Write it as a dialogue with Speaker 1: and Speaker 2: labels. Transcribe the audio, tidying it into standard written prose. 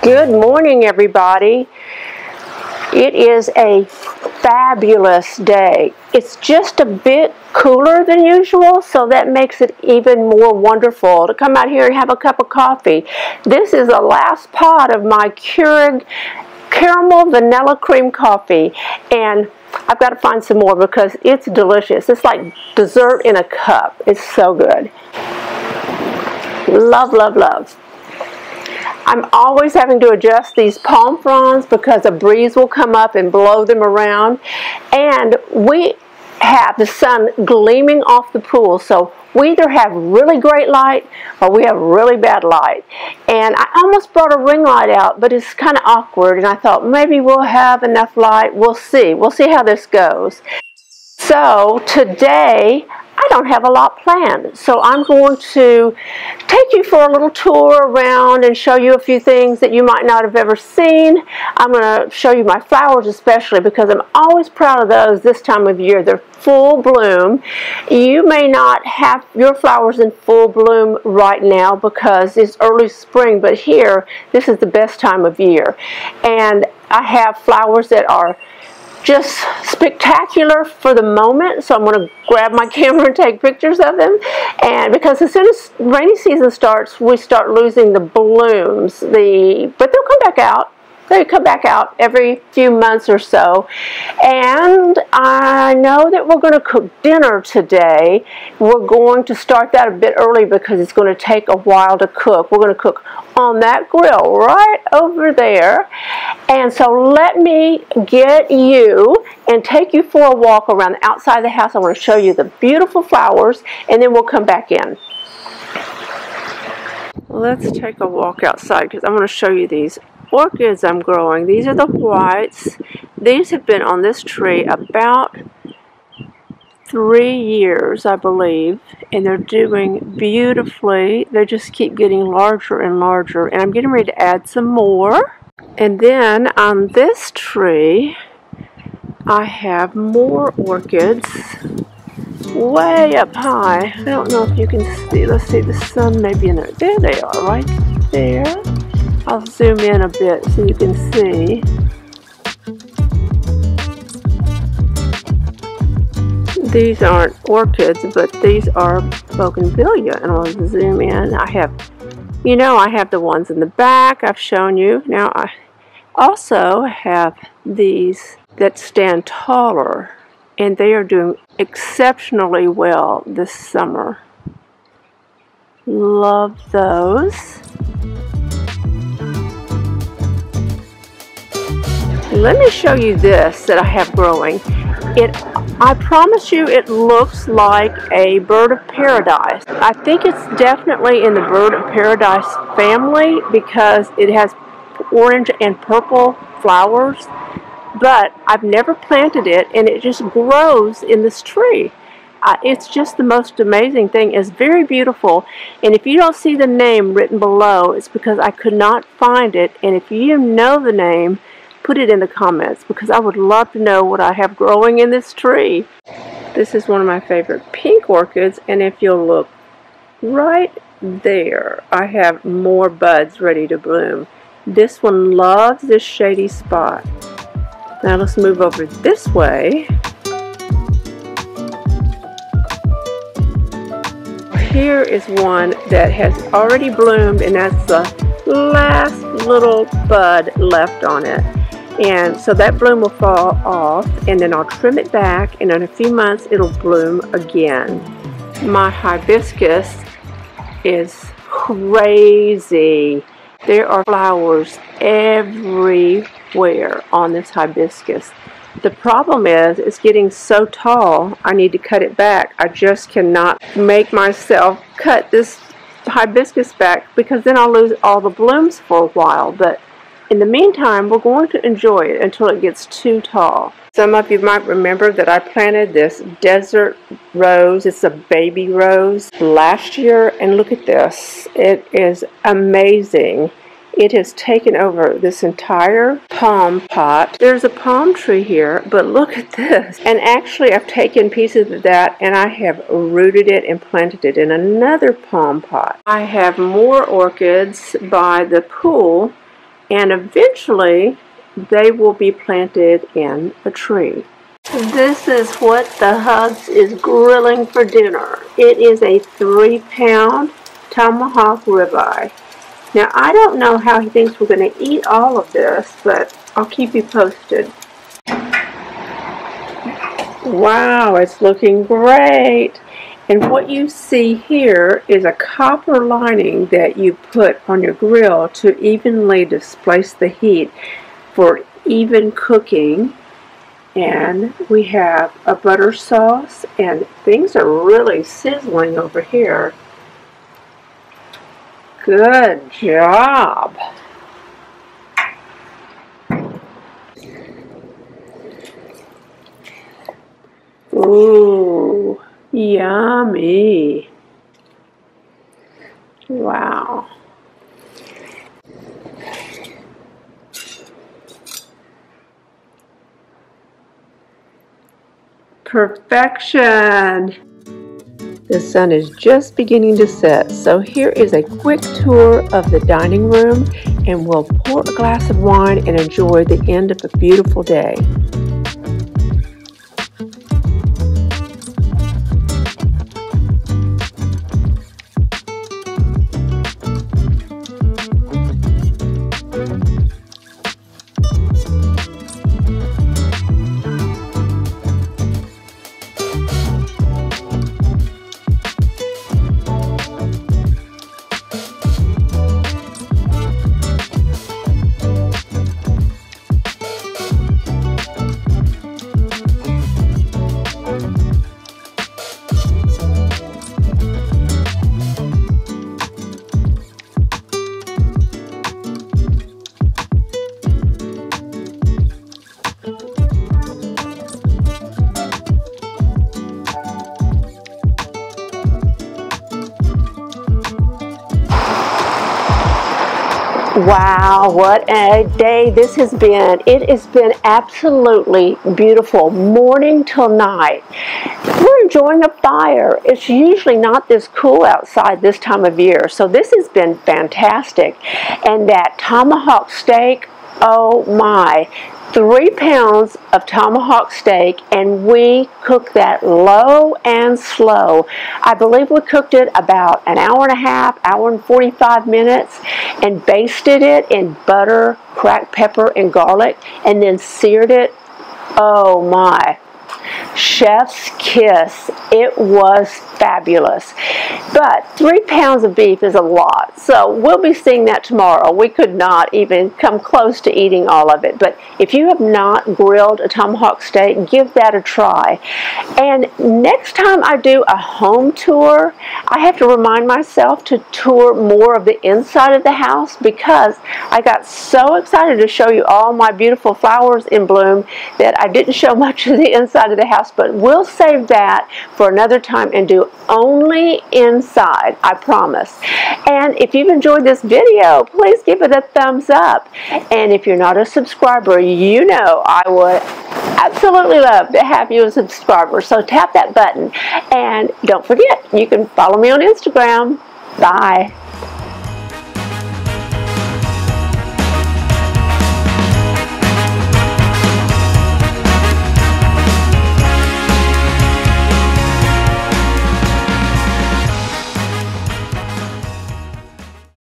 Speaker 1: Good morning, everybody. It is a fabulous day. It's just a bit cooler than usual, so that makes it even more wonderful to come out here and have a cup of coffee. This is the last pot of my Keurig caramel vanilla cream coffee, and I've got to find some more because it's delicious. It's like dessert in a cup. It's so good. Love, love, love. I'm always having to adjust these palm fronds because a breeze will come up and blow them around. And we have the sun gleaming off the pool, so we either have really great light or we have really bad light. And I almost brought a ring light out, but it's kind of awkward, and I thought maybe we'll have enough light. We'll see. We'll see how this goes. So today, I don't have a lot planned, so I'm going to take you for a little tour around and show you a few things that you might not have ever seen. I'm going to show you my flowers especially because I'm always proud of those this time of year. They're full bloom. You may not have your flowers in full bloom right now because it's early spring, but here, this is the best time of year. And I have flowers that are just spectacular for the moment, so I'm going to grab my camera and take pictures of them. And because as soon as rainy season starts, we start losing the blooms. But they'll come back out. They come back out every few months or so. And I know that we're going to cook dinner today. We're going to start that a bit early because it's going to take a while to cook. We're going to cook on that grill right over there. And so let me get you and take you for a walk around the outside of the house. I want to show you the beautiful flowers, and then we'll come back in. Let's take a walk outside because I want to show you these orchids I'm growing. These are the whites. These have been on this tree about 3 years, I believe, and they're doing beautifully. They just keep getting larger and larger, and I'm getting ready to add some more. And then on this tree, I have more orchids way up high. I don't know if you can see. Let's see, the sun may be in there. There they are, right there. I'll zoom in a bit so you can see. These aren't orchids, but these are bougainvillea, and I'll zoom in. I have the ones in the back I've shown you. Now I also have these that stand taller, and they are doing exceptionally well this summer. Love those. Let me show you this that I have growing. I promise you it looks like a bird of paradise. I think it's definitely in the bird of paradise family because it has orange and purple flowers, but I've never planted it, and it just grows in this tree. It's just the most amazing thing. It's very beautiful, and if you don't see the name written below, it's because I could not find it, and if you know the name, put it in the comments because I would love to know what I have growing in this tree. This is one of my favorite pink orchids, and if you'll look right there, I have more buds ready to bloom. This one loves this shady spot. Now let's move over this way. Here is one that has already bloomed, and that's the last little bud left on it. And so that bloom will fall off, and then I'll trim it back, and in a few months it'll bloom again. My hibiscus is crazy. There are flowers everywhere on this hibiscus. The problem is it's getting so tall, I need to cut it back. I just cannot make myself cut this hibiscus back because then I'll lose all the blooms for a while. But in the meantime, we're going to enjoy it until it gets too tall. Some of you might remember that I planted this desert rose. It's a baby rose last year, and look at this. It is amazing. It has taken over this entire palm pot. There's a palm tree here, but look at this. And actually, I've taken pieces of that and I have rooted it and planted it in another palm pot. I have more orchids by the pool. and eventually they will be planted in a tree. This is what the Hugs is grilling for dinner. It is a 3-pound tomahawk ribeye. Now, I don't know how he thinks we're going to eat all of this, but I'll keep you posted. Wow, it's looking great. And what you see here is a copper lining that you put on your grill to evenly displace the heat for even cooking. And we have a butter sauce, and things are really sizzling over here. Good job. Ooh, yummy. Wow. Perfection. The sun is just beginning to set, so here is a quick tour of the dining room, and we'll pour a glass of wine and enjoy the end of a beautiful day. Wow, what a day this has been. It has been absolutely beautiful, morning till night. We're enjoying a fire. It's usually not this cool outside this time of year, so this has been fantastic. And that tomahawk steak, oh my. 3 pounds of tomahawk steak, and we cooked that low and slow. I believe we cooked it about an hour and a half, hour and 45 minutes, and basted it in butter, cracked pepper, and garlic, and then seared it. Oh my. Chef's kiss. It was fabulous. But 3 pounds of beef is a lot, so we'll be seeing that tomorrow. We could not even come close to eating all of it, but if you have not grilled a tomahawk steak, give that a try. And next time I do a home tour, I have to remind myself to tour more of the inside of the house, because I got so excited to show you all my beautiful flowers in bloom that I didn't show much of the inside of the house, but we'll save that for another time and do only inside, I promise. And if you've enjoyed this video, please give it a thumbs up. And if you're not a subscriber, you know I would absolutely love to have you as a subscriber. So tap that button. And don't forget, you can follow me on Instagram. Bye.